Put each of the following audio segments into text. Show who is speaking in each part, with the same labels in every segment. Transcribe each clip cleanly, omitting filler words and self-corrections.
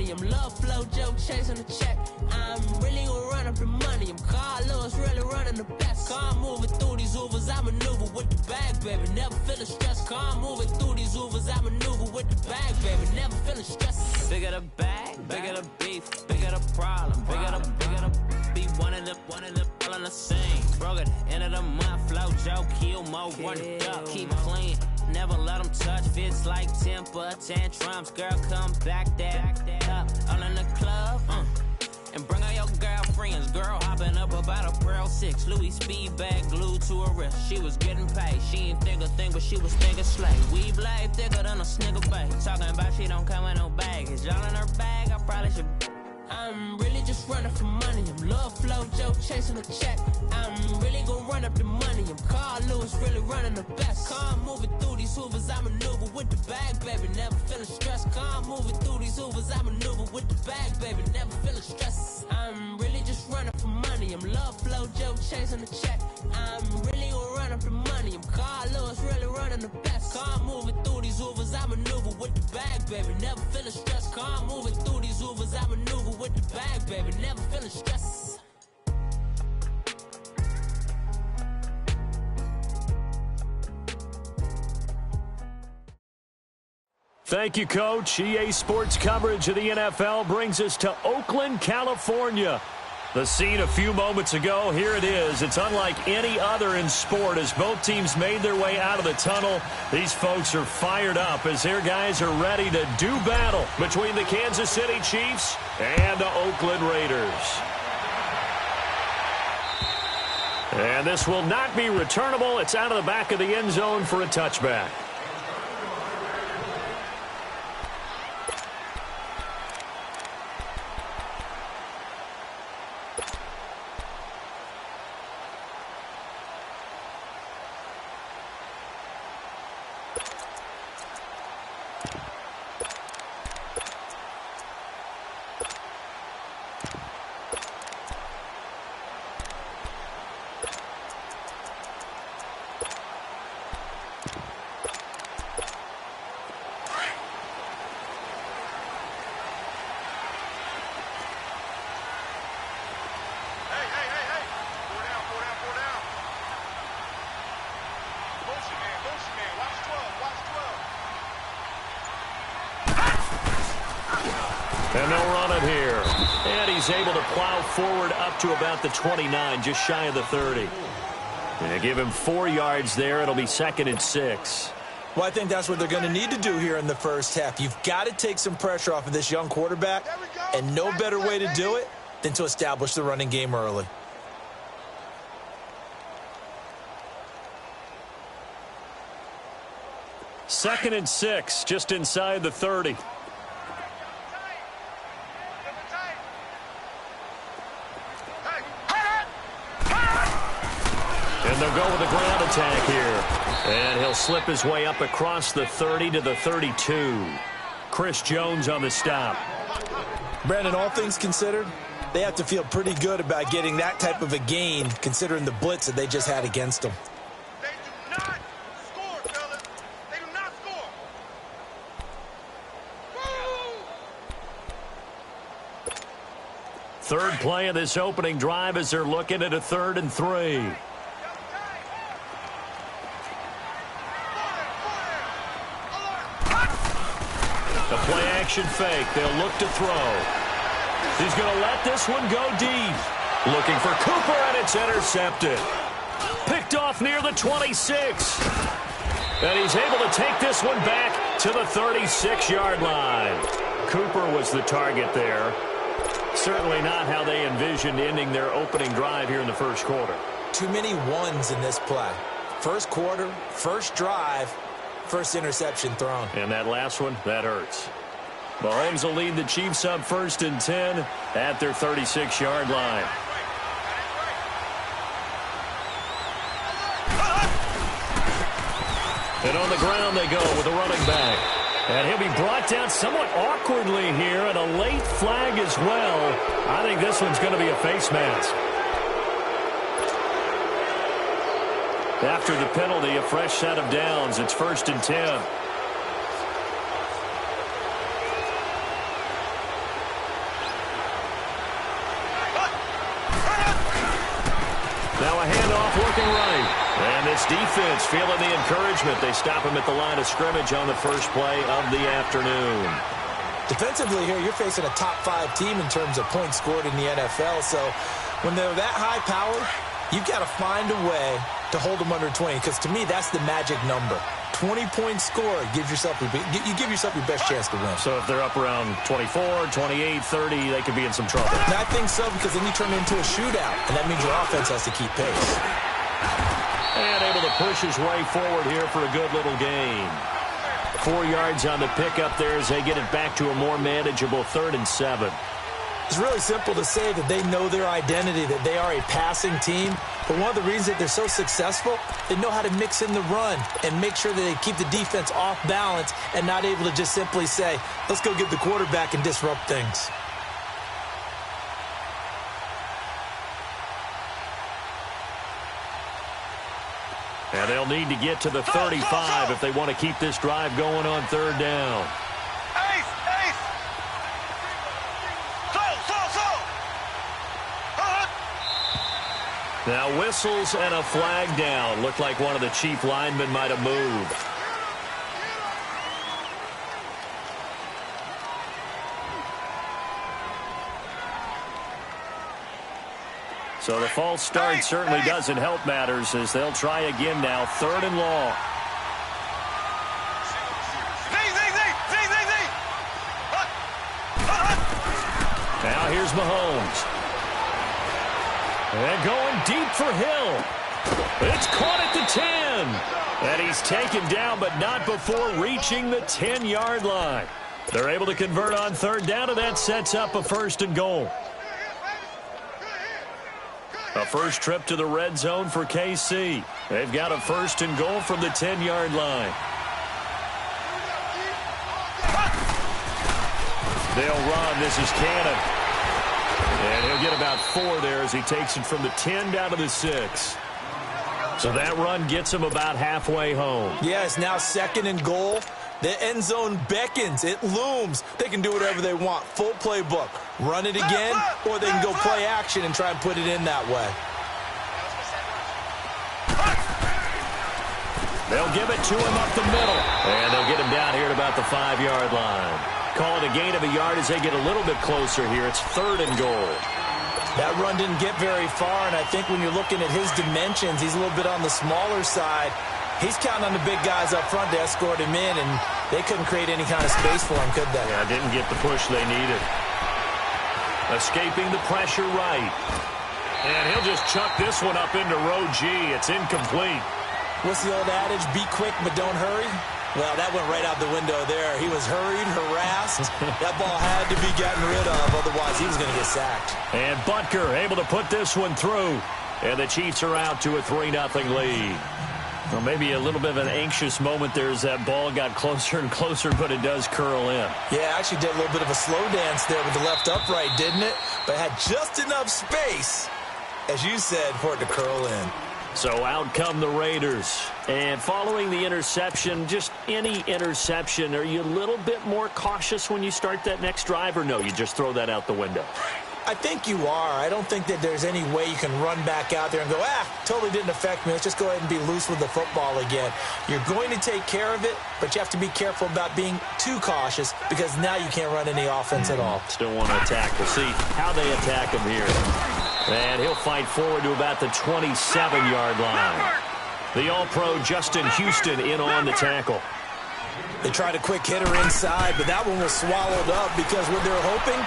Speaker 1: money. I'm love flow, joke, chasing the check. I'm really gonna run up the money. I'm Carl Lewis, really running the best. Car moving through these Ubers, I maneuver with the bag, baby. Never feeling stressed. Car moving through these Ubers, I maneuver with the bag, baby. Never feeling stressed. Bigger the bag, bigger the beef, bigger the problem, bigger the be one in the all in the same. Broke at the end of the month, flow, joke, kill, mo, run it up, keep clean. Never let them touch, fits like temper tantrums. Girl, come back that up, all in the club, and bring all your girlfriends. Girl hopping up about a Pearl 6, Louis speed bag glued to her wrist. She was getting paid, she ain't think a thing, but she was thinking slay. We blade thicker than a snigger bag. Talking about she don't come with no baggage. Y'all in her bag, I probably should. I'm really just running for money. I'm love flow, joke, chasing a check. I'm really gonna run up the money. I'm Carl Lewis, really running the best. Car moving through these Hoovers, I maneuver with the bag, baby. Never feeling stressed. Car moving through these Hoovers, I maneuver with the bag, baby. Never feeling stressed. I'm really just running for money. I'm love flow, joke, chasing a check. I'm really gonna run up the money. I'm Carl Lewis, really running the best. Car moving through these Hoovers, I maneuver with the bag, baby. Never feeling stressed. Car moving through these Hoovers, I maneuver with the bag, baby. Never feeling stressed.
Speaker 2: Thank you, Coach. EA Sports coverage of the NFL brings us to Oakland, California. The scene a few moments ago, here it is. It's unlike any other in sport as both teams made their way out of the tunnel. These folks are fired up as their guys are ready to do battle between the Kansas City Chiefs and the Oakland Raiders. And this will not be returnable. It's out of the back of the end zone for a touchback. And they'll run it here. And he's able to plow forward up to about the 29, just shy of the 30. And they give him 4 yards there. It'll be 2nd and 6.
Speaker 3: Well, I think that's what they're going to need to do here in the first half. You've got to take some pressure off of this young quarterback, and no better way to do it than to establish the running game early.
Speaker 2: Second and 6, just inside the 30. And they'll go with a ground attack here. And he'll slip his way up across the 30 to the 32. Chris Jones on the stop.
Speaker 3: Brandon, all things considered, they have to feel pretty good about getting that type of a gain, considering the blitz that they just had against them.
Speaker 4: They do not score, fellas. They do not score. Woo!
Speaker 2: Third play of this opening drive as they're looking at a 3rd and 3. The play-action fake. They'll look to throw. He's going to let this one go deep. Looking for Cooper, and it's intercepted. Picked off near the 26. And he's able to take this one back to the 36-yard line. Cooper was the target there. Certainly not how they envisioned ending their opening drive here in the first quarter.
Speaker 3: Too many ones in this play. First quarter, first drive, first interception thrown.
Speaker 2: And that last one, that hurts. Mahomes will lead the Chiefs up 1st and 10 at their 36-yard line. And on the ground they go with a running back. And he'll be brought down somewhat awkwardly here, and a late flag as well. I think this one's going to be a face mask. After the penalty, a fresh set of downs. It's 1st and 10. Now a handoff looking right. And this defense feeling the encouragement. They stop him at the line of scrimmage on the first play of the afternoon.
Speaker 3: Defensively here, you're facing a top-5 team in terms of points scored in the NFL. So when they're that high-powered, you've got to find a way to hold them under 20. Because to me, that's the magic number. 20-point score, you give yourself your best chance to win.
Speaker 2: So if they're up around 24, 28, 30, they could be in some trouble.
Speaker 3: And I think so, because then you turn it into a shootout, and that means your offense has to keep pace.
Speaker 2: And able to push his way forward here for a good little gain. 4 yards on the pickup there as they get it back to a more manageable 3rd and 7.
Speaker 3: It's really simple to say that they know their identity, that they are a passing team. But one of the reasons that they're so successful, they know how to mix in the run and make sure that they keep the defense off balance and not able to just simply say, let's go get the quarterback and disrupt things.
Speaker 2: And they'll need to get to the 35 if they want to keep this drive going on 3rd down. Now whistles and a flag down. Looked like one of the chief linemen might have moved. So the false start certainly doesn't help matters as they'll try again now. 3rd and long. Now here's Mahomes. And going deep for Hill. It's caught at the 10. And he's taken down, but not before reaching the 10-yard line. They're able to convert on 3rd down, and that sets up a 1st and goal. A first trip to the red zone for KC. They've got a 1st and goal from the 10-yard line. They'll run. This is Cannon. And he'll get about 4 there as he takes it from the 10 down to the 6. So that run gets him about halfway home.
Speaker 3: Yeah, it's now 2nd and goal. The end zone beckons. It looms. They can do whatever they want. Full playbook. Run it again, or they can go play action and try and put it in that way.
Speaker 2: They'll give it to him up the middle. And they'll get him down here at about the 5-yard line. Call it a gain of a yard as they get a little bit closer here. It's 3rd and goal.
Speaker 3: That run didn't get very far, and I think when you're looking at his dimensions, he's a little bit on the smaller side. He's counting on the big guys up front to escort him in, and they couldn't create any kind of space for him, could they?
Speaker 2: Yeah, didn't get the push they needed. Escaping the pressure right. And he'll just chuck this one up into row G. It's incomplete.
Speaker 3: What's the old adage? Be quick, but don't hurry? Well, that went right out the window there. He was hurried, harassed. That ball had to be gotten rid of, otherwise he was going to get sacked.
Speaker 2: And Butker able to put this one through. And the Chiefs are out to a 3-0 lead. Well, maybe a little bit of an anxious moment there as that ball got closer and closer, but it does curl in.
Speaker 3: Yeah, actually did a little bit of a slow dance there with the left upright, didn't it? But had just enough space, as you said, for it to curl in.
Speaker 2: So out come the Raiders. And following the interception, just any interception, are you a little bit more cautious when you start that next drive, or no, you just throw that out the window?
Speaker 3: I think you are. I don't think that there's any way you can run back out there and go, totally didn't affect me. Let's just go ahead and be loose with the football again. You're going to take care of it, but you have to be careful about being too cautious because now you can't run any offense at all.
Speaker 2: Still want to attack. We'll see how they attack him here. And he'll fight forward to about the 27-yard line. The All-Pro Justin Houston in on the tackle.
Speaker 3: They tried a quick hitter inside, but that one was swallowed up because what they're hoping,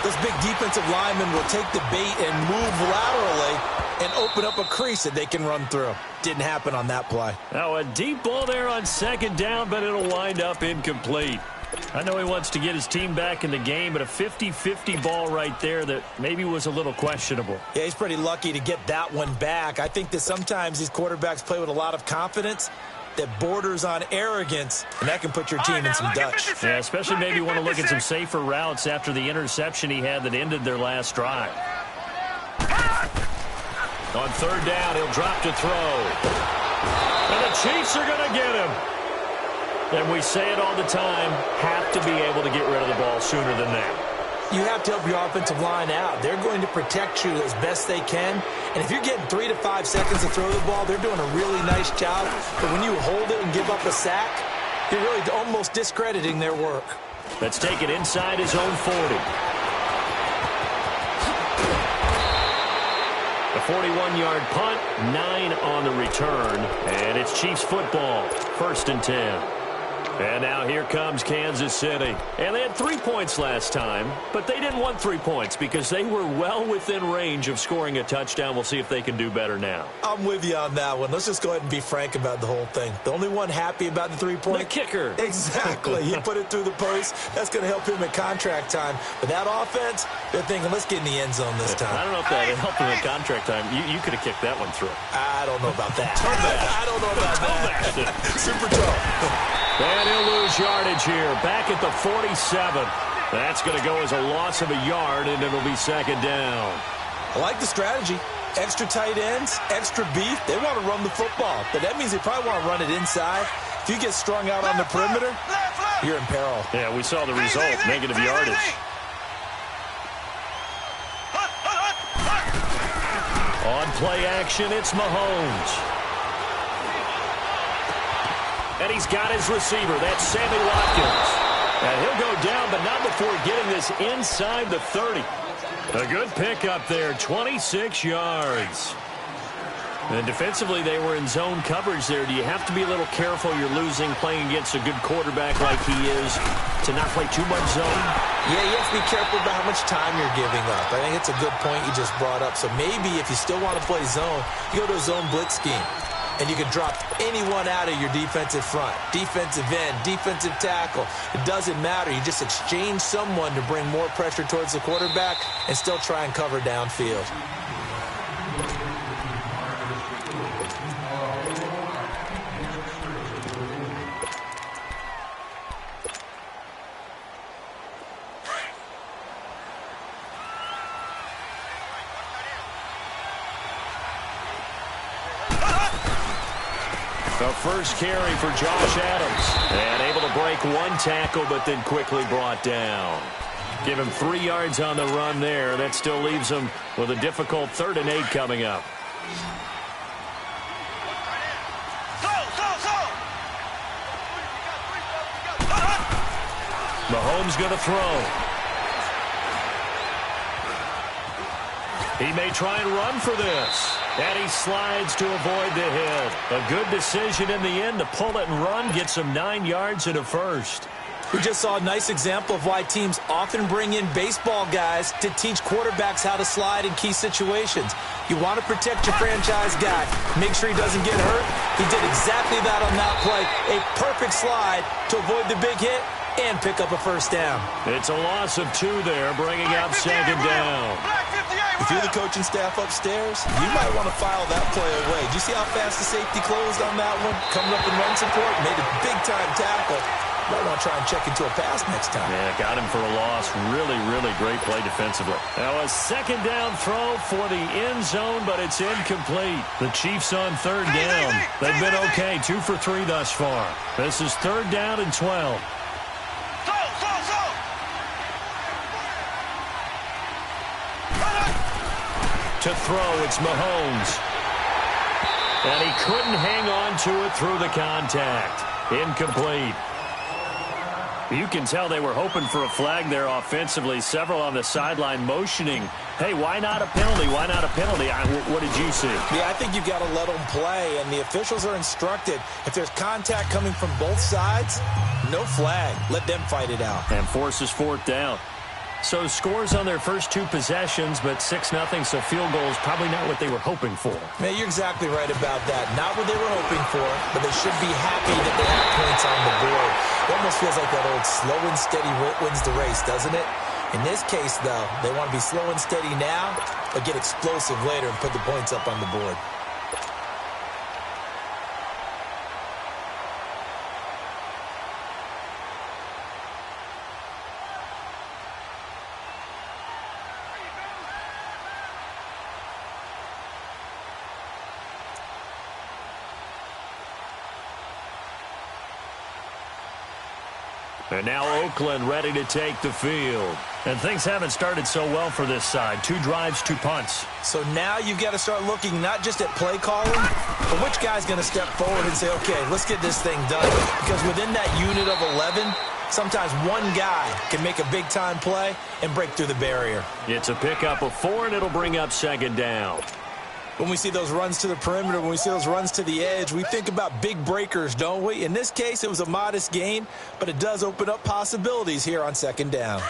Speaker 3: those big defensive linemen will take the bait and move laterally and open up a crease that they can run through. Didn't happen on that play.
Speaker 2: Now a deep ball there on 2nd down, but it'll wind up incomplete. I know he wants to get his team back in the game, but a 50-50 ball right there that maybe was a little questionable.
Speaker 3: Yeah, he's pretty lucky to get that one back. I think that sometimes these quarterbacks play with a lot of confidence that borders on arrogance, and that can put your team in some Dutch.
Speaker 2: Yeah, especially maybe you want to look at some safer routes after the interception he had that ended their last drive. On 3rd down, he'll drop to throw. And the Chiefs are going to get him. And we say it all the time, have to be able to get rid of the ball sooner than that.
Speaker 3: You have to help your offensive line out. They're going to protect you as best they can. And if you're getting 3 to 5 seconds to throw the ball, they're doing a really nice job. But when you hold it and give up a sack, you're really almost discrediting their work.
Speaker 2: Let's take it inside his own 40. A 41-yard punt, 9 on the return, and it's Chiefs football, 1st and 10. And now here comes Kansas City. And they had 3 points last time, but they didn't want 3 points because they were well within range of scoring a touchdown. We'll see if they can do better now.
Speaker 3: I'm with you on that one. Let's just go ahead and be frank about the whole thing. The only one happy about the 3-point?
Speaker 2: The kicker.
Speaker 3: Exactly. He put it through the post. That's going to help him at contract time. But that offense, they're thinking, let's get in the end zone this time.
Speaker 2: I don't know if that helped him at contract time. You could have kicked that one through.
Speaker 3: I don't know about that. I don't know about that. Super tough.
Speaker 2: And he'll lose yardage here. Back at the 47. That's going to go as a loss of a yard, and it'll be 2nd down.
Speaker 3: I like the strategy. Extra tight ends, extra beef. They want to run the football, but that means they probably want to run it inside. If you get strung out on the perimeter, you're in peril.
Speaker 2: Yeah, we saw the result, negative yardage. On play action, it's Mahomes. And he's got his receiver. That's Sammy Watkins. And he'll go down, but not before getting this inside the 30. A good pickup there, 26 yards. And defensively, they were in zone coverage there. Do you have to be a little careful? You're losing playing against a good quarterback like he is to not play too much zone?
Speaker 3: Yeah, you have to be careful about how much time you're giving up. I think it's a good point you just brought up. So maybe if you still want to play zone, you go to a zone blitz scheme. And you can drop anyone out of your defensive front, defensive end, defensive tackle. It doesn't matter. You just exchange someone to bring more pressure towards the quarterback and still try and cover downfield.
Speaker 2: The first carry for Josh Adams. And able to break one tackle, but then quickly brought down. Give him 3 yards on the run there. That still leaves him with a difficult 3rd and 8 coming up. Mahomes going to throw. He may try and run for this. And he slides to avoid the hit. A good decision in the end to pull it and run. Gets him 9 yards and a first.
Speaker 3: We just saw a nice example of why teams often bring in baseball guys to teach quarterbacks how to slide in key situations. You want to protect your franchise guy. Make sure he doesn't get hurt. He did exactly that on that play. A perfect slide to avoid the big hit and pick up a first down.
Speaker 2: It's a loss of 2 there, bringing up 2nd down.
Speaker 3: If you're the coaching staff upstairs, you might want to file that play away. Did you see how fast the safety closed on that one? Coming up in run support, made a big-time tackle. Might want to try and check into a pass next time.
Speaker 2: Yeah, got him for a loss. Really, really great play defensively. Now a 2nd down throw for the end zone, but it's incomplete. The Chiefs on 3rd down. They've been okay, 2 for 3 thus far. This is 3rd down and 12. To throw, it's Mahomes. And he couldn't hang on to it through the contact. Incomplete. You can tell they were hoping for a flag there offensively. Several on the sideline motioning, hey, why not a penalty? Why not a penalty? What did you see?
Speaker 3: Yeah, I think you've got to let them play, and the officials are instructed. If there's contact coming from both sides, no flag. Let them fight it out.
Speaker 2: And forces 4th down. So scores on their first 2 possessions, but 6-0, so field goal is probably not what they were hoping for.
Speaker 3: Man, you're exactly right about that. Not what they were hoping for, but they should be happy that they have points on the board. It almost feels like that old slow and steady wins the race, doesn't it? In this case, though, they want to be slow and steady now, but get explosive later and put the points up on the board.
Speaker 2: And now Oakland ready to take the field. And things haven't started so well for this side. 2 drives, 2 punts.
Speaker 3: So now you've got to start looking not just at play calling, but which guy's going to step forward and say, okay, let's get this thing done. Because within that unit of 11, sometimes one guy can make a big-time play and break through the barrier.
Speaker 2: It's a pickup of 4, and it'll bring up 2nd down.
Speaker 3: When we see those runs to the perimeter, when we see those runs to the edge, we think about big breakers, don't we? In this case, it was a modest gain, but it does open up possibilities here on 2nd down.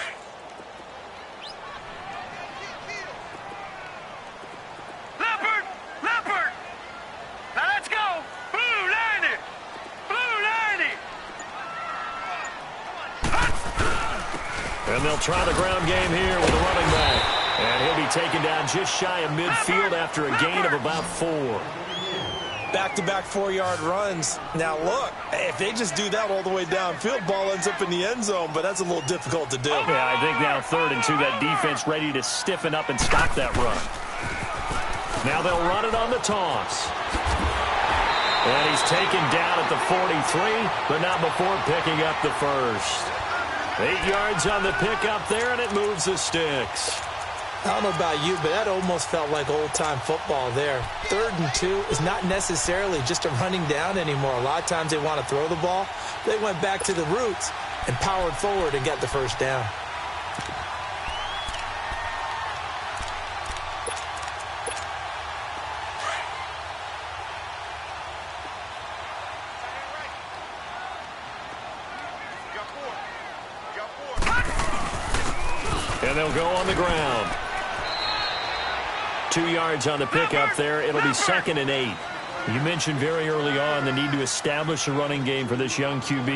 Speaker 4: Leopard! Now let's go! Blue 90! Blue 90!
Speaker 2: And they'll try the ground game here with a running back. And he'll be taken down just shy of midfield after a gain of about 4.
Speaker 3: Back-to-back 4-yard runs. Now, look, if they just do that all the way downfield, ball ends up in the end zone, but that's a little difficult to do.
Speaker 2: Yeah, I think now 3rd and 2, that defense ready to stiffen up and stop that run. Now they'll run it on the toss. And he's taken down at the 43, but not before picking up the first. 8 yards on the pickup there, and it moves the sticks.
Speaker 3: I don't know about you, but that almost felt like old-time football there. 3rd and 2 is not necessarily just a running down anymore. A lot of times they want to throw the ball. They went back to the roots and powered forward and got the first down.
Speaker 2: And they'll go on the ground. 2 yards on the pickup there. It'll be 2nd and 8. You mentioned very early on the need to establish a running game for this young QB.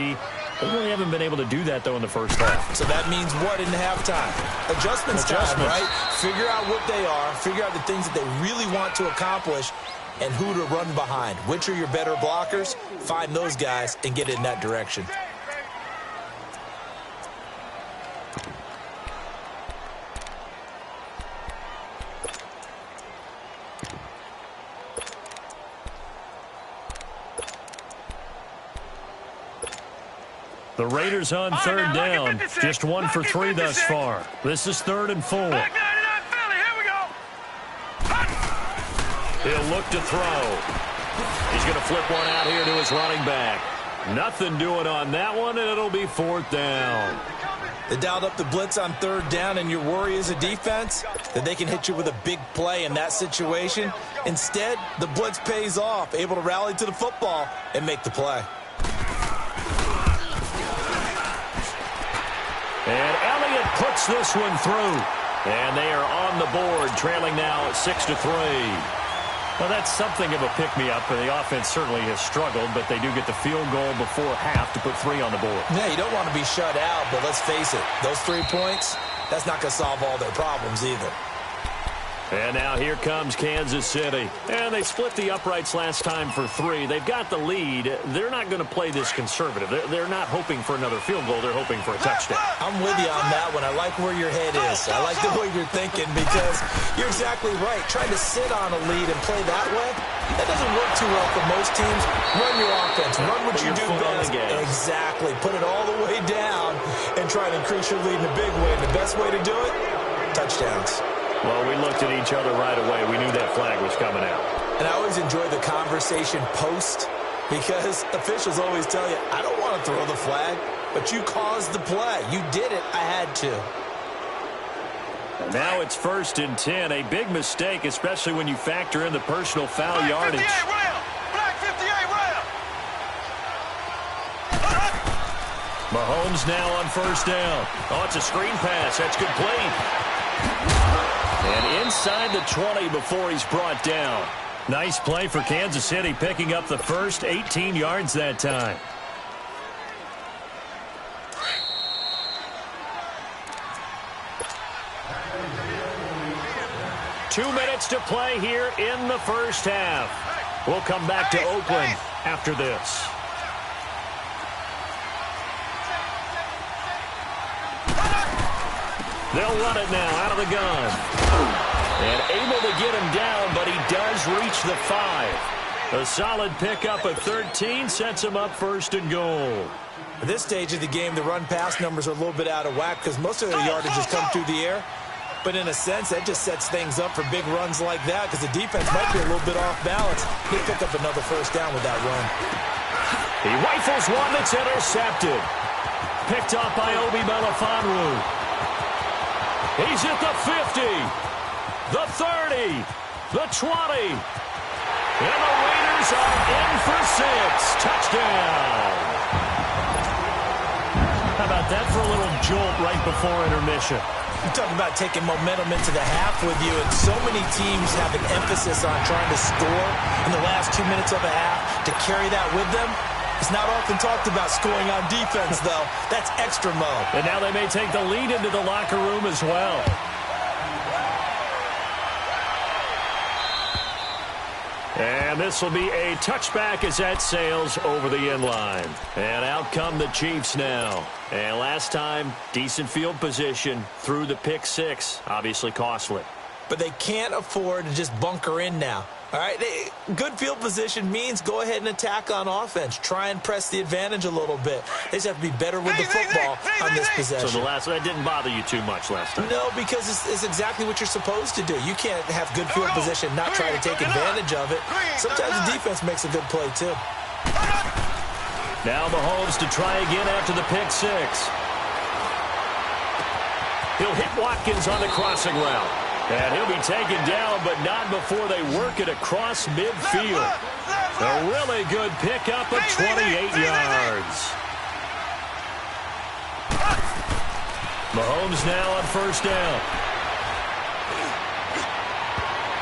Speaker 2: They really haven't been able to do that, though, in the first half.
Speaker 3: So that means what in halftime? Adjustments time, right? Figure out what they are. Figure out the things that they really want to accomplish and who to run behind. Which are your better blockers? Find those guys and get in that direction.
Speaker 2: The Raiders on 3rd down. Just 1 for 3 thus far. This is 3rd and 4.
Speaker 4: Back 99 Philly, here we go!
Speaker 2: He'll look to throw. He's going to flip one out here to his running back. Nothing doing on that one, and it'll be 4th down.
Speaker 3: They dialed up the blitz on 3rd down, and your worry as a defense that they can hit you with a big play in that situation. Instead, the blitz pays off, able to rally to the football and make the play.
Speaker 2: And Elliott puts this one through. And they are on the board, trailing now at 6-3. Well, that's something of a pick-me-up. The offense certainly has struggled, but they do get the field goal before half to put 3 on the board.
Speaker 3: Yeah, you don't want to be shut out, but let's face it, those 3 points, that's not going to solve all their problems either.
Speaker 2: And now here comes Kansas City. And they split the uprights last time for 3. They've got the lead. They're not going to play this conservative. They're not hoping for another field goal. They're hoping for a touchdown.
Speaker 3: I'm with you on that one. I like where your head is. I like the way you're thinking because you're exactly right. Trying to sit on a lead and play that way, that doesn't work too well for most teams. Run your offense. Run what you do best. Exactly. Put it all the way down and try to increase your lead in a big way. And the best way to do it, touchdowns.
Speaker 2: Well, we looked at each other right away. We knew that flag was coming out.
Speaker 3: And I always enjoy the conversation post because officials always tell you, I don't want to throw the flag, but you caused the play. You did it. I had to.
Speaker 2: Now it's 1st and 10. A big mistake, especially when you factor in the personal foul
Speaker 4: Black
Speaker 2: yardage.
Speaker 4: 58 rail! Black 58 rail!
Speaker 2: Mahomes now on 1st down. Oh, it's a screen pass. That's complete. And inside the 20 before he's brought down. Nice play for Kansas City, picking up the first 18 yards that time. Two minutes to play here in the first half. We'll come back to Oakland after this. They'll run it now out of the gun. And able to get him down, but he does reach the 5. A solid pickup of 13 sets him up first and goal.
Speaker 3: At this stage of the game, the run-pass numbers are a little bit out of whack because most of their yardage has come through the air. But in a sense, that just sets things up for big runs like that because the defense might be a little bit off balance. He'll pick up another first down with that run.
Speaker 2: He rifles one that's intercepted. Picked up by Obi Melifonwu. He's at the 50, the 30, the 20. And the Raiders are in for 6. Touchdown. How about that for a little jolt right before intermission?
Speaker 3: You're talking about taking momentum into the half with you, and so many teams have an emphasis on trying to score in the last 2 minutes of a half. To carry that with them, it's not often talked about scoring on defense, though. That's extra mode.
Speaker 2: And now they may take the lead into the locker room as well. And this will be a touchback as that sails over the end line. And out come the Chiefs now. And last time, decent field position through the pick six. Obviously costly.
Speaker 3: But they can't afford to just bunker in now. All right, good field position means go ahead and attack on offense. Try and press the advantage a little bit. They just have to be better with the football on this possession.
Speaker 2: So that didn't bother you too much last time?
Speaker 3: No, because it's exactly what you're supposed to do. You can't have good field position, not try to take advantage of it. Sometimes the defense makes a good play, too.
Speaker 2: Now Mahomes to try again after the pick six. He'll hit Watkins on the crossing route. And he'll be taken down, but not before they work it across midfield. A really good pickup of 28 yards. Mahomes now on first down.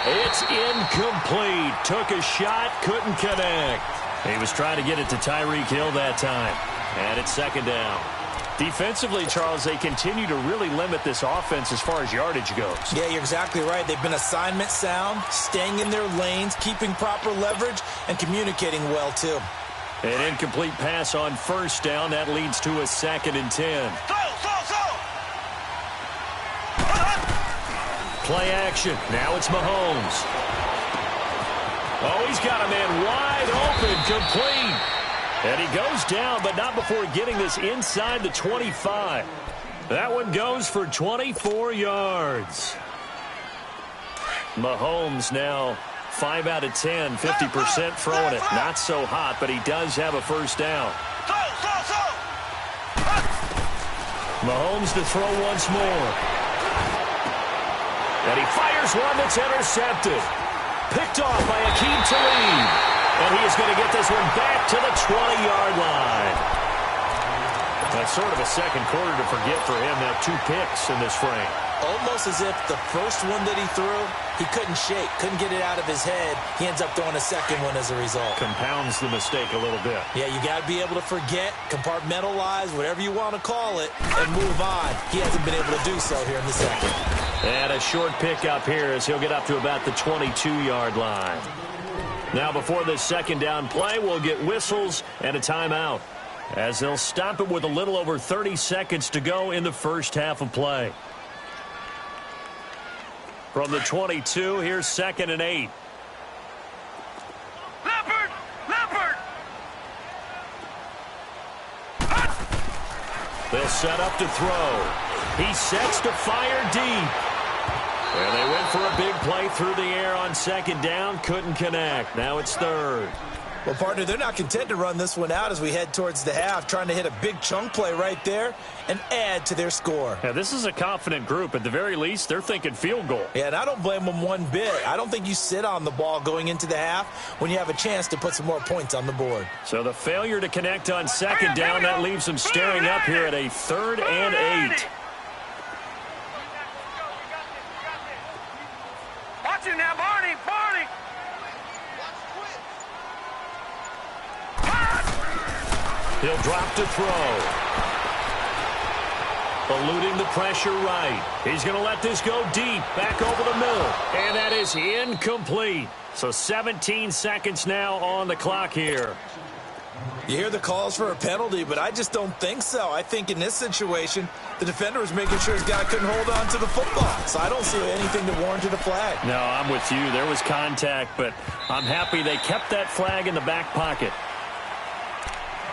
Speaker 2: It's incomplete. Took a shot, couldn't connect. He was trying to get it to Tyreek Hill that time. And it's second down. Defensively, Charles, they continue to really limit this offense as far as yardage goes.
Speaker 3: Yeah, you're exactly right. They've been assignment sound, staying in their lanes, keeping proper leverage, and communicating well, too.
Speaker 2: An incomplete pass on first down. That leads to a 2nd and 10. Play action. Now it's Mahomes. Oh, he's got a man wide open, complete. And he goes down, but not before getting this inside the 25. That one goes for 24 yards. Mahomes now 5 out of 10, 50% throwing it. Not so hot, but he does have a first down. Mahomes to throw once more. And he fires one that's intercepted. Picked off by Akeem Talib. And he is going to get this one back to the 20-yard line. That's sort of a second quarter to forget for him. Now 2 picks in this frame.
Speaker 3: Almost as if the first one that he threw, he couldn't shake, couldn't get it out of his head. He ends up throwing a second one as a result.
Speaker 2: Compounds the mistake a little bit.
Speaker 3: Yeah, you got to be able to forget, compartmentalize, whatever you want to call it, and move on. He hasn't been able to do so here in the second.
Speaker 2: And a short pickup here as he'll get up to about the 22-yard line. Now before this second down play, we'll get whistles and a timeout as they'll stop it with a little over 30 seconds to go in the first half of play. From the 22, here's 2nd and 8.
Speaker 4: Leopard!
Speaker 2: They'll set up to throw. He sets to fire deep. And they went for a big play through the air on second down. Couldn't connect. Now it's 3rd.
Speaker 3: Well, partner, they're not content to run this one out as we head towards the half, trying to hit a big chunk play right there and add to their score.
Speaker 2: Yeah, this is a confident group. At the very least, they're thinking field goal.
Speaker 3: Yeah, and I don't blame them one bit. I don't think you sit on the ball going into the half when you have a chance to put some more points on the board.
Speaker 2: So the failure to connect on second down, that leaves them staring up here at a 3rd and 8.
Speaker 4: Watch it now, Barney!
Speaker 2: He'll drop to throw. Eluding the pressure right. He's going to let this go deep, back over the middle. And that is incomplete. So 17 seconds now on the clock here.
Speaker 3: You hear the calls for a penalty, but I just don't think so. I think in this situation, the defender was making sure his guy couldn't hold on to the football. So I don't see anything to warrant a flag.
Speaker 2: No, I'm with you. There was contact, but I'm happy they kept that flag in the back pocket.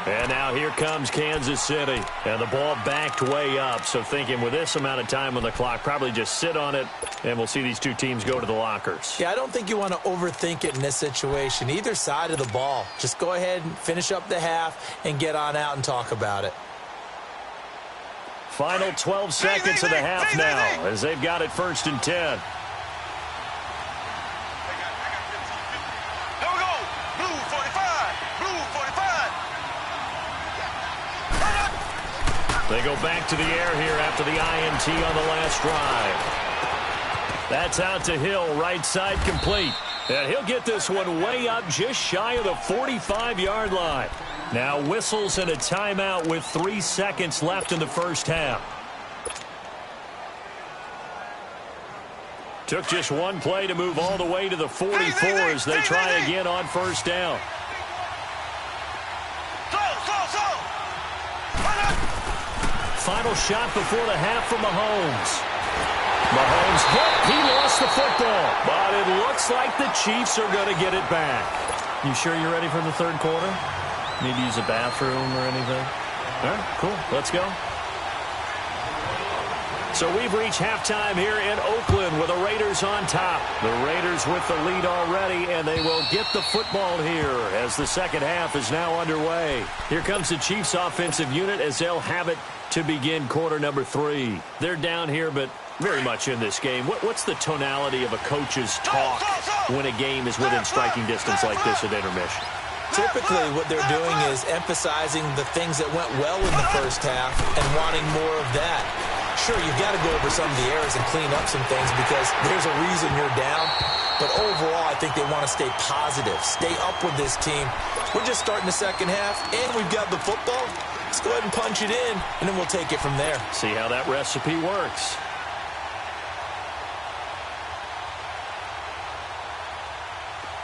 Speaker 2: And now here comes Kansas City. And the ball backed way up. So thinking with this amount of time on the clock, probably just sit on it, and we'll see these two teams go to the lockers.
Speaker 3: Yeah, I don't think you want to overthink it in this situation. Either side of the ball. Just go ahead and finish up the half and get on out and talk about it.
Speaker 2: Final 12 seconds of the half now as they've got it 1st and 10. They go back to the air here after the INT on the last drive. That's out to Hill, right side complete. And he'll get this one way up just shy of the 45-yard line. Now whistles and a timeout with 3 seconds left in the first half. Took just one play to move all the way to the 44 as they try again on 1st down. Final shot before the half from Mahomes. Mahomes hit. He lost the football. But it looks like the Chiefs are going to get it back. You sure you're ready for the 3rd quarter? Need to use a bathroom or anything? All right, cool. Let's go. So we've reached halftime here in Oakland with the Raiders on top. The Raiders with the lead already, and they will get the football here as the second half is now underway. Here comes the Chiefs offensive unit as they'll have it to begin quarter number 3. They're down here, but very much in this game. What's the tonality of a coach's talk when a game is within striking distance like this at intermission?
Speaker 3: Typically, what they're doing is emphasizing the things that went well in the first half and wanting more of that. Sure, you've got to go over some of the errors and clean up some things because there's a reason you're down. But overall, I think they want to stay positive, stay up with this team. We're just starting the second half, and we've got the football. Let's go ahead and punch it in, and then we'll take it from there.
Speaker 2: See how that recipe works.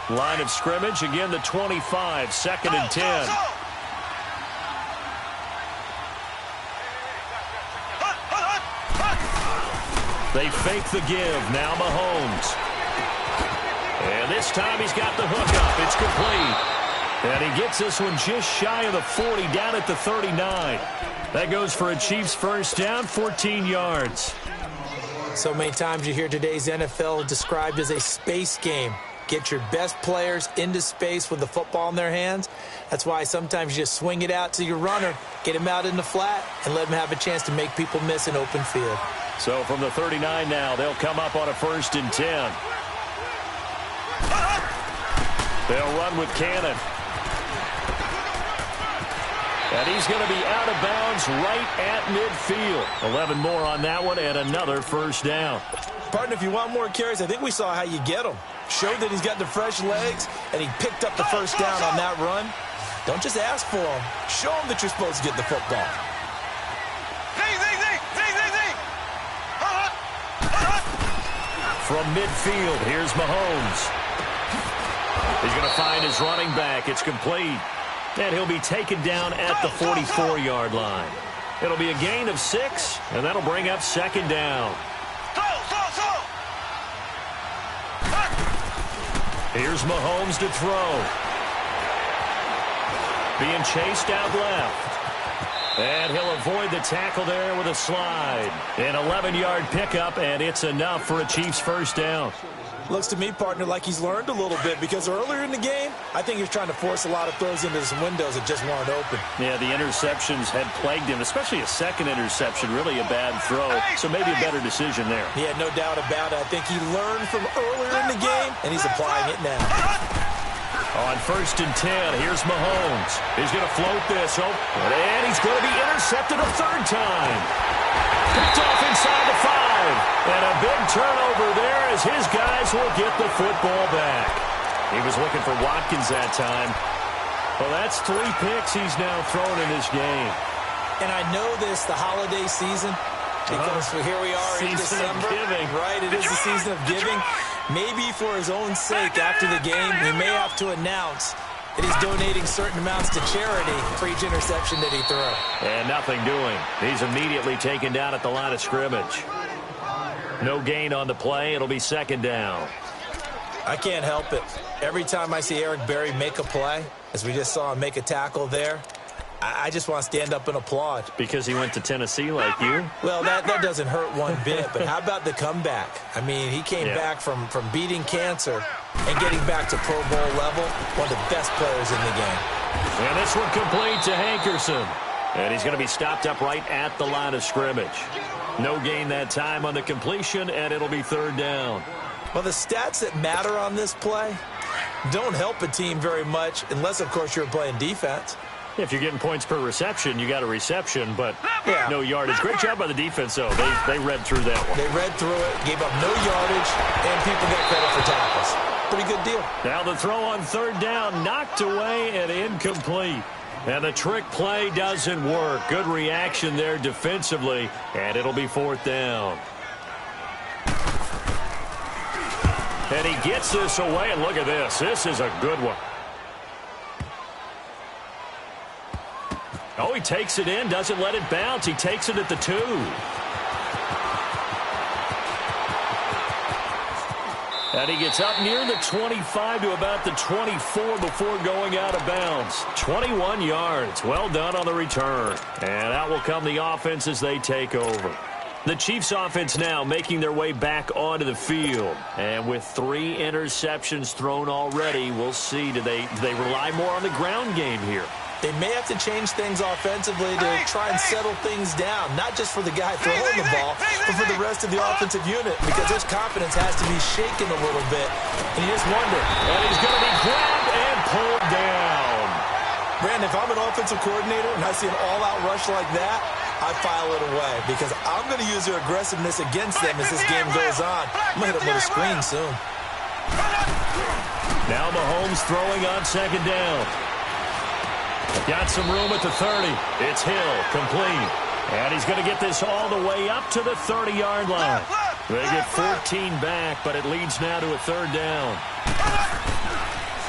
Speaker 2: Line of scrimmage, again the 25, 2nd and 10. They fake the give. Now Mahomes. And this time he's got the hook up. It's complete. And he gets this one just shy of the 40, down at the 39. That goes for a Chiefs first down, 14 yards.
Speaker 3: So many times you hear today's NFL described as a space game. Get your best players into space with the football in their hands. That's why sometimes you just swing it out to your runner, get him out in the flat, and let him have a chance to make people miss an open field.
Speaker 2: So from the 39 now, they'll come up on a 1st and 10. They'll run with Cannon. And he's going to be out of bounds right at midfield. 11 more on that one and another first down.
Speaker 3: Partner, if you want more carries, I think we saw how you get them. Showed that he's got the fresh legs, and he picked up the first down on that run. Don't just ask for them. Show them that you're supposed to get the football.
Speaker 2: From midfield, here's Mahomes. He's going to find his running back. It's complete. And he'll be taken down at the 44-yard line. It'll be a gain of 6, and that'll bring up 2nd down. Here's Mahomes to throw. Being chased out left. And he'll avoid the tackle there with a slide. An 11-yard pickup, and it's enough for a Chiefs first down.
Speaker 3: Looks to me, partner, like he's learned a little bit because earlier in the game, I think he was trying to force a lot of throws into some windows that just weren't open.
Speaker 2: Yeah, the interceptions had plagued him, especially a second interception, really a bad throw. So maybe a better decision there.
Speaker 3: Yeah, no doubt about it. I think he learned from earlier in the game, and he's applying it now.
Speaker 2: On 1st and 10, here's Mahomes. He's going to float this. And he's going to be intercepted a 3rd time. Picked off inside the 5. And a big turnover there as his guys will get the football back. He was looking for Watkins that time. Well, that's 3 picks he's now thrown in this game.
Speaker 3: And I know this, the holiday season, because here we are in December. Right, it is the season of giving. Maybe for his own sake after the game, he may have to announce And he's donating certain amounts to charity for each interception that he throws.
Speaker 2: And nothing doing. He's immediately taken down at the line of scrimmage. No gain on the play. It'll be second down.
Speaker 3: I can't help it. Every time I see Eric Berry make a play, as we just saw him make a tackle there, I just want to stand up and applaud.
Speaker 2: Because he went to Tennessee like you?
Speaker 3: Well, that doesn't hurt one bit, but how about the comeback? I mean, he came back from beating cancer and getting back to Pro Bowl level, one of the best players in the game.
Speaker 2: And this one complete to Hankerson. And he's going to be stopped up right at the line of scrimmage. No gain that time on the completion, and it'll be third down.
Speaker 3: Well, the stats that matter on this play don't help a team very much unless, of course, you're playing defense.
Speaker 2: If you're getting points per reception, you got a reception, but no yardage. Great job by the defense, though. They read through that one.
Speaker 3: They read through it, gave up no yardage, and people get credit for tackles. Pretty good deal.
Speaker 2: Now the throw on third down, knocked away and incomplete. And the trick play doesn't work. Good reaction there defensively, and it'll be fourth down. And he gets this away, and look at this. This is a good one. Oh, he takes it in, doesn't let it bounce. He takes it at the 2. And he gets up near the 25 to about the 24 before going out of bounds. 21 yards. Well done on the return. And out will come the offense as they take over. The Chiefs offense now making their way back onto the field. And with 3 interceptions thrown already, we'll see. Do they rely more on the ground game here?
Speaker 3: They may have to change things offensively to try and settle things down, not just for the guy throwing the ball, but for the rest of the offensive unit, because his confidence has to be shaken a little bit. And you just wonder.
Speaker 2: And he's going to be grabbed and pulled down.
Speaker 3: Brandon, if I'm an offensive coordinator and I see an all-out rush like that, I file it away because I'm going to use their aggressiveness against them as this game goes on. I'm going to hit them with a screen soon.
Speaker 2: Now Mahomes throwing on second down. Got some room at the 30. It's Hill, complete. And he's going to get this all the way up to the 30-yard line. They get 14 back, but it leads now to a third down.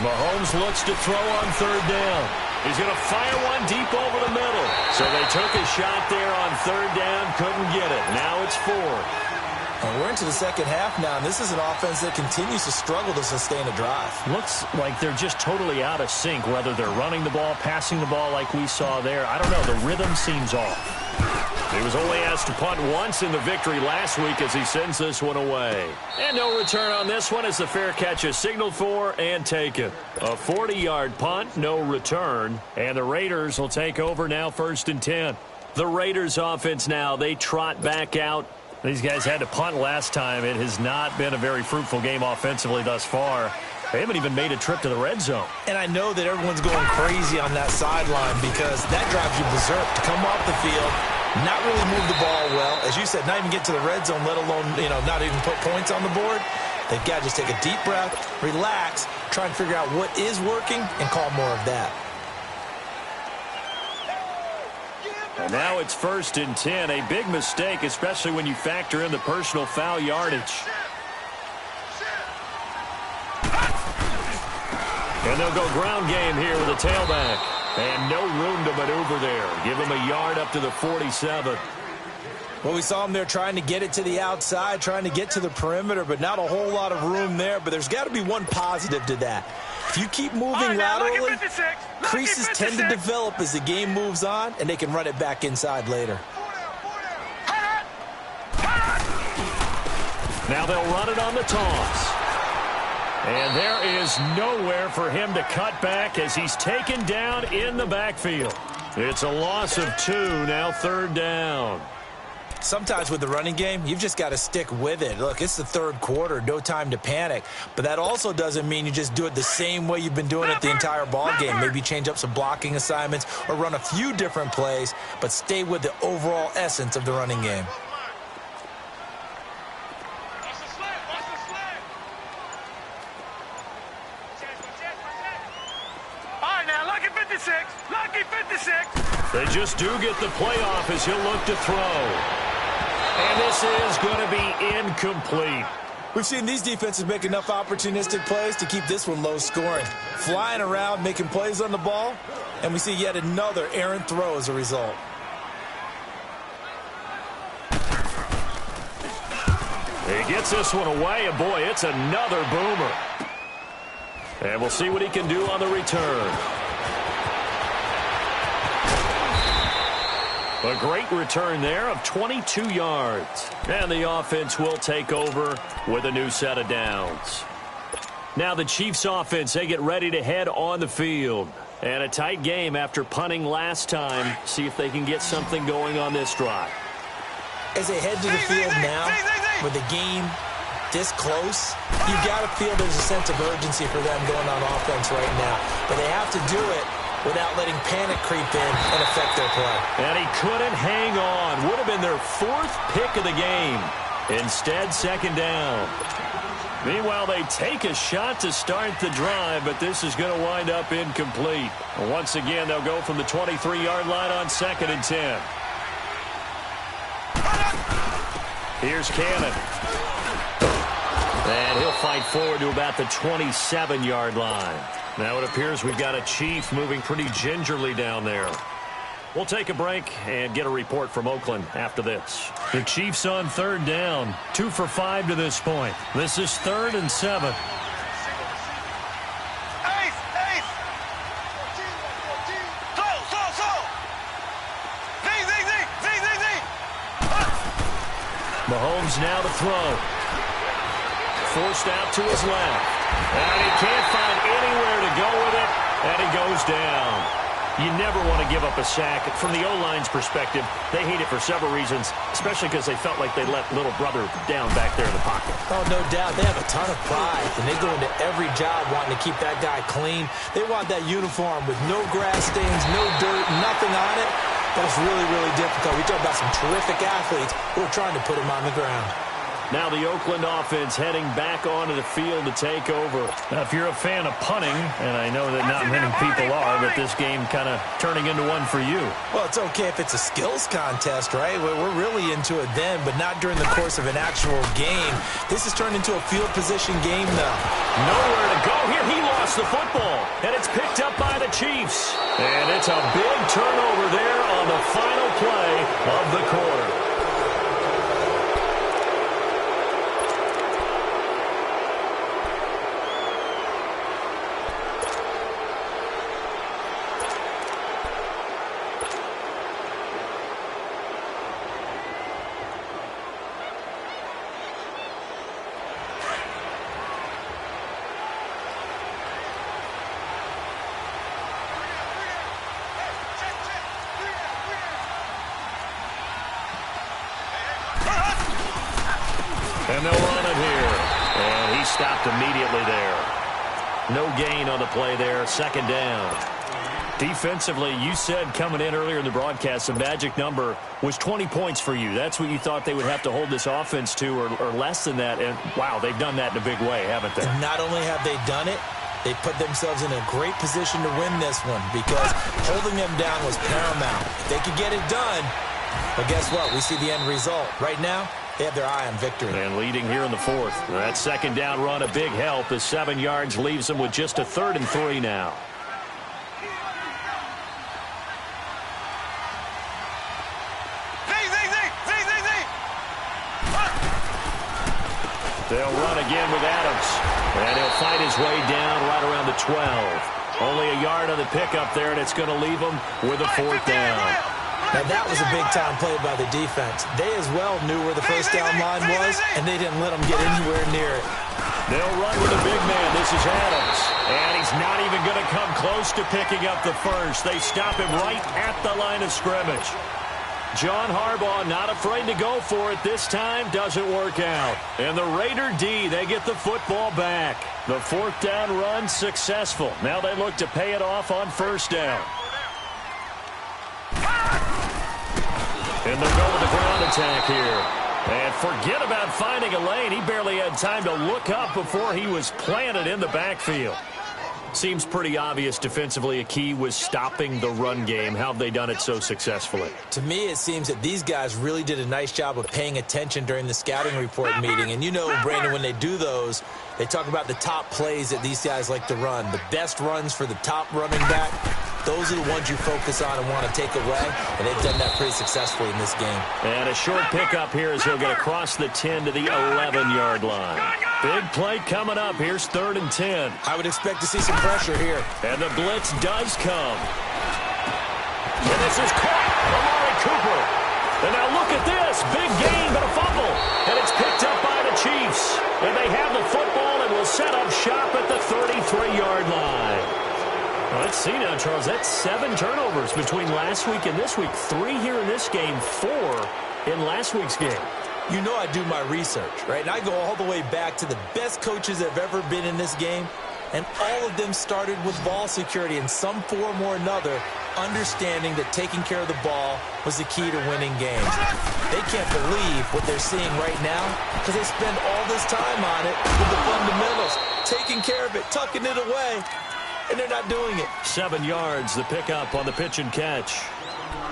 Speaker 2: Mahomes looks to throw on third down. He's going to fire one deep over the middle. So they took a shot there on third down, couldn't get it. Now it's 4.
Speaker 3: And we're into the second half now, and this is an offense that continues to struggle to sustain a drive.
Speaker 2: Looks like they're just totally out of sync, whether they're running the ball, passing the ball like we saw there. I don't know. The rhythm seems off. He was only asked to punt once in the victory last week as he sends this one away. And no return on this one as the fair catch is signaled for and taken. A 40-yard punt, no return. And the Raiders will take over now, 1st and 10. The Raiders offense now, they trot back out. These guys had to punt last time. It has not been a very fruitful game offensively thus far. They haven't even made a trip to the red zone.
Speaker 3: And I know that everyone's going crazy on that sideline because that drives you berserk to come off the field, not really move the ball well. As you said, not even get to the red zone, let alone, not even put points on the board. They've got to just take a deep breath, relax, try and figure out what is working, and call more of that.
Speaker 2: And now it's 1st and 10. A big mistake, especially when you factor in the personal foul yardage. And they'll go ground game here with a tailback. And no room to maneuver there. Give him a yard up to the 47.
Speaker 3: Well, we saw him there trying to get it to the outside, trying to get to the perimeter, but not a whole lot of room there. But there's got to be one positive to that. If you keep moving laterally, creases tend to develop as the game moves on, and they can run it back inside later.
Speaker 2: Now they'll run it on the toss. And there is nowhere for him to cut back as he's taken down in the backfield. It's a loss of 2, now 3rd down.
Speaker 3: Sometimes with the running game, you've just got to stick with it. Look, it's the 3rd quarter, no time to panic. But that also doesn't mean you just do it the same way you've been doing it the entire ball game. Maybe change up some blocking assignments or run a few different plays, but stay with the overall essence of the running game.
Speaker 4: All right, now, lucky 56. Lucky 56.
Speaker 2: They just do get the playoff as he'll look to throw. And this is going to be incomplete.
Speaker 3: We've seen these defenses make enough opportunistic plays to keep this one low scoring. Flying around, making plays on the ball, and we see yet another errant throw as a result.
Speaker 2: He gets this one away, and boy, it's another boomer. And we'll see what he can do on the return. A great return there of 22 yards. And the offense will take over with a new set of downs. Now the Chiefs offense, they get ready to head on the field. And a tight game after punting last time. See if they can get something going on this drive.
Speaker 3: As they head to the field now, with the game this close, you've got to feel there's a sense of urgency for them going on offense right now. But they have to do it without letting panic creep in and affect their play.
Speaker 2: And he couldn't hang on. Would have been their 4th pick of the game. Instead, 2nd down. Meanwhile, they take a shot to start the drive, but this is going to wind up incomplete. Once again, they'll go from the 23-yard line on 2nd and 10. Here's Cannon. And he'll fight forward to about the 27-yard line. Now it appears we've got a Chief moving pretty gingerly down there. We'll take a break and get a report from Oakland after this. The Chiefs on 3rd down. 2 for 5 to this point. This is 3rd and 7. Mahomes now to throw. Forced out to his left. And he can't find anywhere to go with it. And he goes down. You never want to give up a sack. From the O-line's perspective, they hate it for several reasons, especially because they felt like they let little brother down back there in the pocket.
Speaker 3: Oh, no doubt. They have a ton of pride, and they go into every job wanting to keep that guy clean. They want that uniform with no grass stains, no dirt, nothing on it. But it's really, really difficult. We talk about some terrific athletes who are trying to put him on the ground.
Speaker 2: Now the Oakland offense heading back onto the field to take over. Now, if you're a fan of punting, and I know that not many people are, but this game kind of turning into one for you.
Speaker 3: Well, it's okay if it's a skills contest, right? We're really into it then, but not during the course of an actual game. This has turned into a field position game now.
Speaker 2: Nowhere to go here. He lost the football, and it's picked up by the Chiefs. And it's a big turnover there on the final play of the quarter. And they'll run it here. And he stopped immediately there. No gain on the play there. 2nd down. Defensively, you said coming in earlier in the broadcast, the magic number was 20 points for you. That's what you thought they would have to hold this offense to, or less than that. And, wow, they've done that in a big way, haven't they?
Speaker 3: And not only have they done it, they put themselves in a great position to win this one because holding them down was paramount. If they could get it done, but guess what? We see the end result. Right now, they have their eye on victory.
Speaker 2: And leading here in the 4th. That 2nd down run, a big help. The 7 yards leaves them with just a 3rd and 3 now. They'll run again with Adams. And he'll fight his way down right around the 12. Only a yard on the pickup there, and it's going to leave him with a 4th down.
Speaker 3: Now, that was a big-time play by the defense. They as well knew where the 1st down line was, and they didn't let them get anywhere near it.
Speaker 2: They'll run with a big man. This is Adams. And he's not even going to come close to picking up the 1st. They stop him right at the line of scrimmage. John Harbaugh not afraid to go for it this time. Doesn't work out. And the Raider D, they get the football back. The 4th down run successful. Now they look to pay it off on 1st down. And they'll go with the ground attack here. And forget about finding a lane. He barely had time to look up before he was planted in the backfield. Seems pretty obvious defensively a key was stopping the run game. How have they done it so successfully?
Speaker 3: To me, it seems that these guys really did a nice job of paying attention during the scouting report meeting. And you know, Brandon, when they do those, they talk about the top plays that these guys like to run. The best runs for the top running back, those are the ones you focus on and want to take away. And they've done that pretty successfully in this game.
Speaker 2: And a short pickup here as he'll get across the 10 to the 11-yard line. Big play coming up. Here's 3rd and 10.
Speaker 3: I would expect to see some pressure here.
Speaker 2: And the blitz does come. And this is caught. Amari Cooper. And now look at this. Big gain, but a fumble. And it's picked up by the Chiefs. And they have the football and will set up shop at the 33-yard line. Well, let's see now, Charles. That's 7 turnovers between last week and this week. 3 here in this game, 4 in last week's game.
Speaker 3: You know I do my research, right? And I go all the way back to the best coaches that have ever been in this game. And all of them started with ball security in some form or another, understanding that taking care of the ball was the key to winning games. They can't believe what they're seeing right now because they spend all this time on it with the fundamentals, taking care of it, tucking it away, and they're not doing it.
Speaker 2: 7 yards, the pickup on the pitch and catch.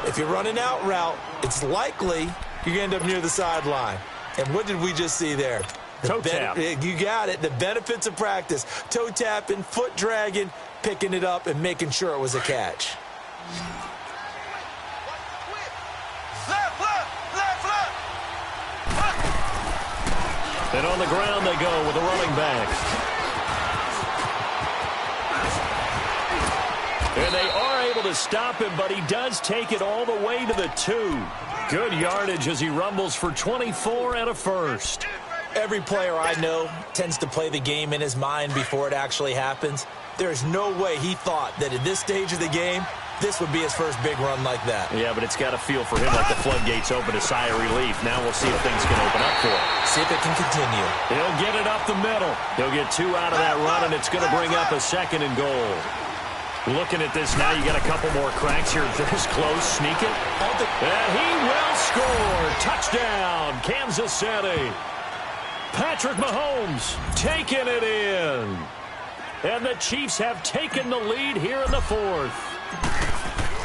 Speaker 3: If you're running out route, it's likely you're going to end up near the sideline. And what did we just see there?
Speaker 2: Toe tap.
Speaker 3: You got it. The benefits of practice. Toe tapping, foot dragging, picking it up, and making sure it was a catch.
Speaker 2: And on the ground they go with a running back. And they are able to stop him, but he does take it all the way to the 2. Good yardage as he rumbles for 24 and a first.
Speaker 3: Every player I know tends to play the game in his mind before it actually happens. There's no way he thought that at this stage of the game, this would be his first big run like that.
Speaker 2: Yeah, but it's got to feel for him like the floodgates open, a sigh of relief. Now we'll see if things can open up for him.
Speaker 3: See if it can continue.
Speaker 2: He'll get it up the middle. He'll get 2 out of that run, and it's going to bring up a 2nd and goal. Looking at this now, you got a couple more cracks here. This close, sneak it. And he will score. Touchdown, Kansas City. Patrick Mahomes taking it in. And the Chiefs have taken the lead here in the 4th.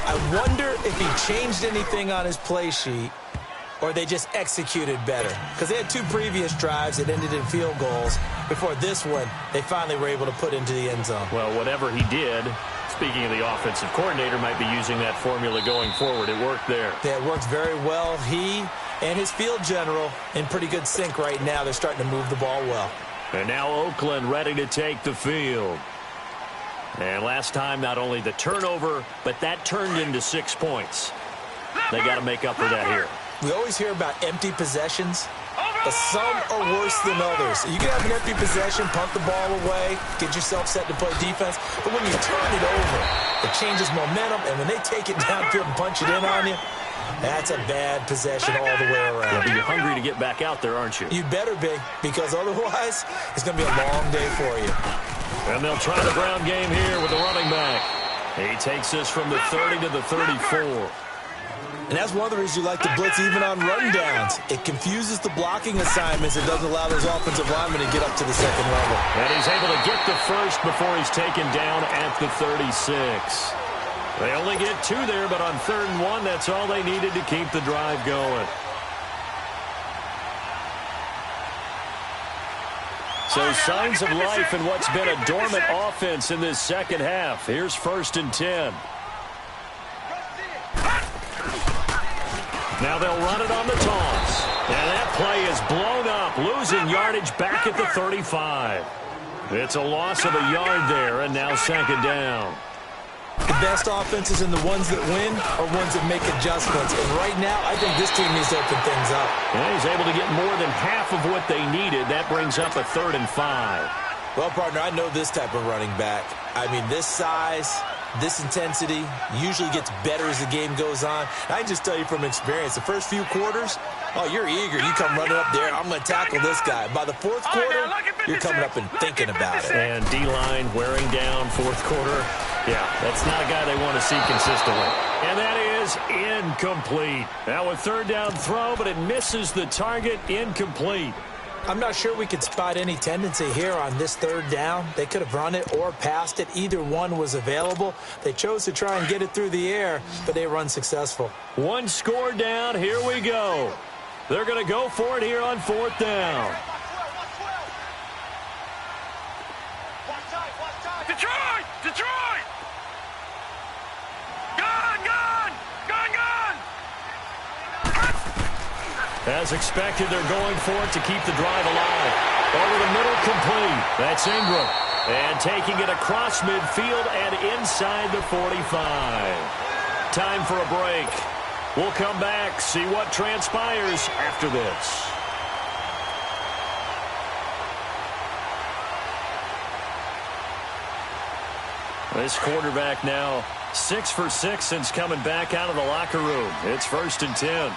Speaker 3: I wonder if he changed anything on his play sheet or they just executed better. Because they had 2 previous drives that ended in field goals. Before this one, they finally were able to put into the end zone.
Speaker 2: Well, whatever he did, speaking of the offensive coordinator, might be using that formula going forward. It worked there.
Speaker 3: Yeah, it worked very well. He and his field general in pretty good sync right now. They're starting to move the ball well.
Speaker 2: And now Oakland ready to take the field. And last time, not only the turnover, but that turned into 6 points. They got to make up for that here.
Speaker 3: We always hear about empty possessions, but some are worse than others. You can have an empty possession, punt the ball away, get yourself set to play defense, but when you turn it over, it changes momentum, and when they take it downfield and punch it in on you, that's a bad possession all the way around.
Speaker 2: Yeah, but you're hungry to get back out there, aren't you?
Speaker 3: You better be, because otherwise, it's going to be a long day for you.
Speaker 2: And they'll try the ground game here with the running back. He takes this from the 30 to the 34.
Speaker 3: And that's one of the reasons you like to blitz even on rundowns. It confuses the blocking assignments. It doesn't allow those offensive linemen to get up to the 2nd level.
Speaker 2: And he's able to get the first before he's taken down at the 36. They only get 2 there, but on 3rd and 1, that's all they needed to keep the drive going. So signs of life in what's been a dormant offense in this second half. Here's 1st and 10. Now they'll run it on the toss. And that play is blown up, losing yardage back at the 35. It's a loss of a yard there, and now 2nd down.
Speaker 3: The best offenses and the ones that win are ones that make adjustments. And right now, I think this team needs to open things up.
Speaker 2: And he's able to get more than half of what they needed. That brings up a 3rd and 5.
Speaker 3: Well, partner, I know this type of running back. I mean, this size, this intensity usually gets better as the game goes on. I can just tell you from experience, the first few quarters, oh, you're eager. You come running up there, I'm going to tackle this guy. By the 4th quarter, you're coming up and thinking about it.
Speaker 2: And D-line wearing down 4th quarter. Yeah, that's not a guy they want to see consistently. And that is incomplete. Now a 3rd down throw, but it misses the target. Incomplete.
Speaker 3: I'm not sure we could spot any tendency here on this third down. They could have run it or passed it. Either one was available. They chose to try and get it through the air, but they were unsuccessful.
Speaker 2: One score down. Here we go. They're going to go for it here on fourth down.
Speaker 4: Detroit! Detroit! Gun! Gun! Gun! Gun!
Speaker 2: As expected, they're going for it to keep the drive alive. Over the middle, complete. That's Ingram. And taking it across midfield and inside the 45. Time for a break. We'll come back, see what transpires after this. This quarterback now 6 for 6 since coming back out of the locker room. It's 1st and 10.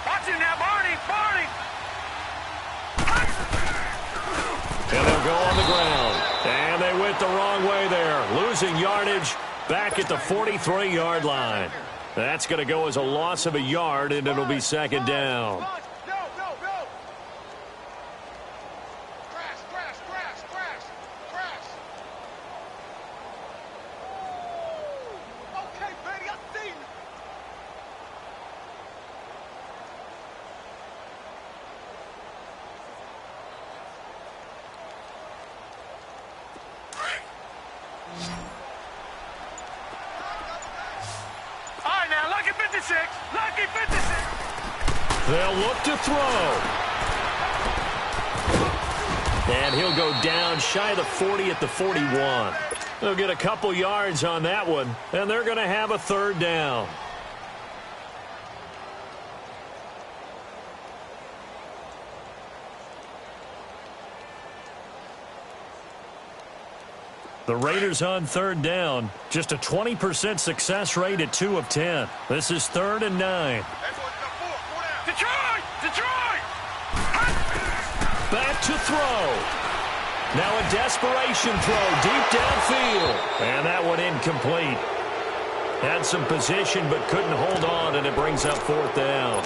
Speaker 4: Watch him now, Barney! Barney!
Speaker 2: And they'll go on the ground. And they went the wrong way there. Losing yardage back at the 43-yard line. That's going to go as a loss of a yard, and it'll be 2nd down.
Speaker 4: Lucky 56!
Speaker 2: They'll look to throw. And he'll go down shy of the 40 at the 41. They'll get a couple yards on that one, and they're going to have a 3rd down. The Raiders on 3rd down. Just a 20% success rate at 2 of 10. This is 3rd and 9.
Speaker 4: Detroit! Detroit!
Speaker 2: Back to throw. Now a desperation throw deep downfield. And that one incomplete. Had some position but couldn't hold on, and it brings up 4th down.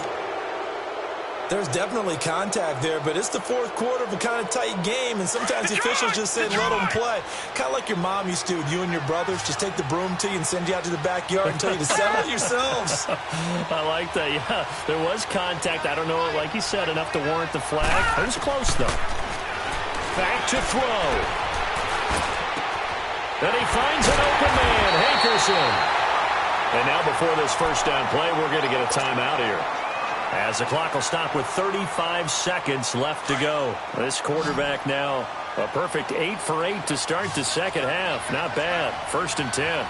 Speaker 3: There's definitely contact there, but it's the 4th quarter of a kind of tight game, and sometimes the officials just say, let them play. Kind of like your mom used to with you and your brothers. Just take the broom to you and send you out to the backyard and tell you to settle it yourselves.
Speaker 2: I like that, yeah. There was contact. I don't know, like you said, enough to warrant the flag. It was close, though. Back to throw. And he finds an open man, Hankerson. And now before this 1st down play, we're going to get a timeout here, as the clock will stop with 35 seconds left to go. This quarterback now a perfect 8 for 8 to start the 2nd half. Not bad. 1st and 10.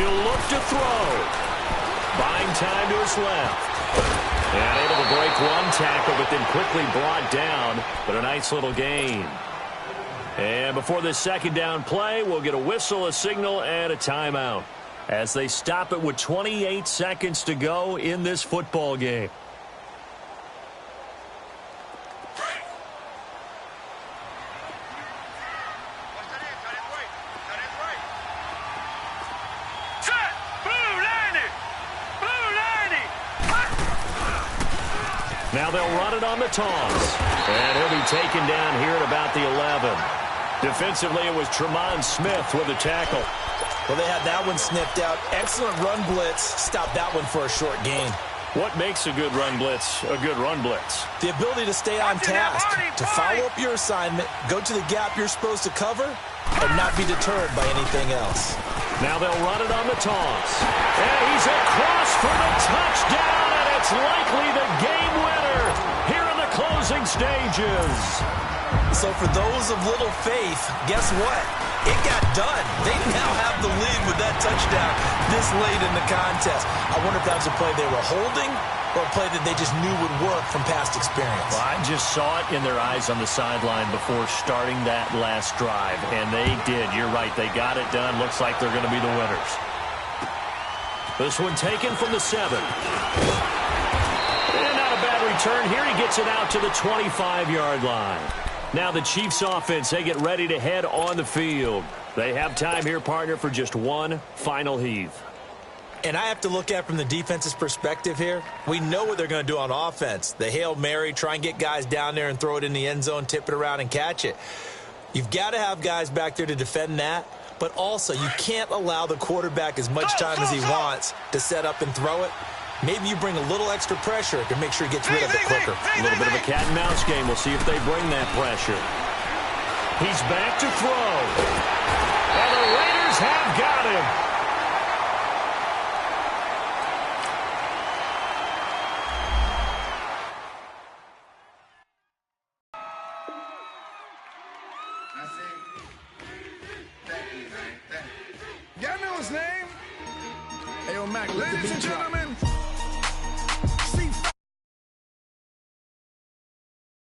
Speaker 2: He'll look to throw. Buying time to his left. And able to break one tackle, but then quickly brought down. But a nice little gain. And before this 2nd down play, we'll get a whistle, a signal, and a timeout, as they stop it with 28 seconds to go in this football game. Now they'll run it on the toss. And he'll be taken down here at about the 11. Defensively, it was Tremont Smith with a tackle.
Speaker 3: Well, they had that one sniffed out. Excellent run blitz. Stopped that one for a short gain.
Speaker 2: What makes a good run blitz a good run blitz?
Speaker 3: The ability to stay on task, to follow up your assignment, go to the gap you're supposed to cover, and not be deterred by anything else.
Speaker 2: Now they'll run it on the toss. And he's across for the touchdown, and it's likely the game winner here in the closing stages.
Speaker 3: So for those of little faith, guess what? It got done. They now have the lead with that touchdown this late in the contest. I wonder if that was a play they were holding or a play that they just knew would work from past experience.
Speaker 2: Well, I just saw it in their eyes on the sideline before starting that last drive, and they did. You're right. They got it done. Looks like they're going to be the winners. This one taken from the 7. And not a bad return here. He gets it out to the 25-yard line. Now the Chiefs offense, they get ready to head on the field. They have time here, partner, for just one final heave.
Speaker 3: And I have to look at from the defense's perspective here. We know what they're going to do on offense. The Hail Mary, try and get guys down there and throw it in the end zone, tip it around and catch it. You've got to have guys back there to defend that. But also, you can't allow the quarterback as much time as he wants to set up and throw it. Maybe you bring a little extra pressure to make sure he gets rid of it quicker.
Speaker 2: A little bit of a cat and mouse game. We'll see if they bring that pressure. He's back to throw. And the Raiders have got him.
Speaker 5: Y'all know his name? Hey, yo, Mac, ladies and gentlemen,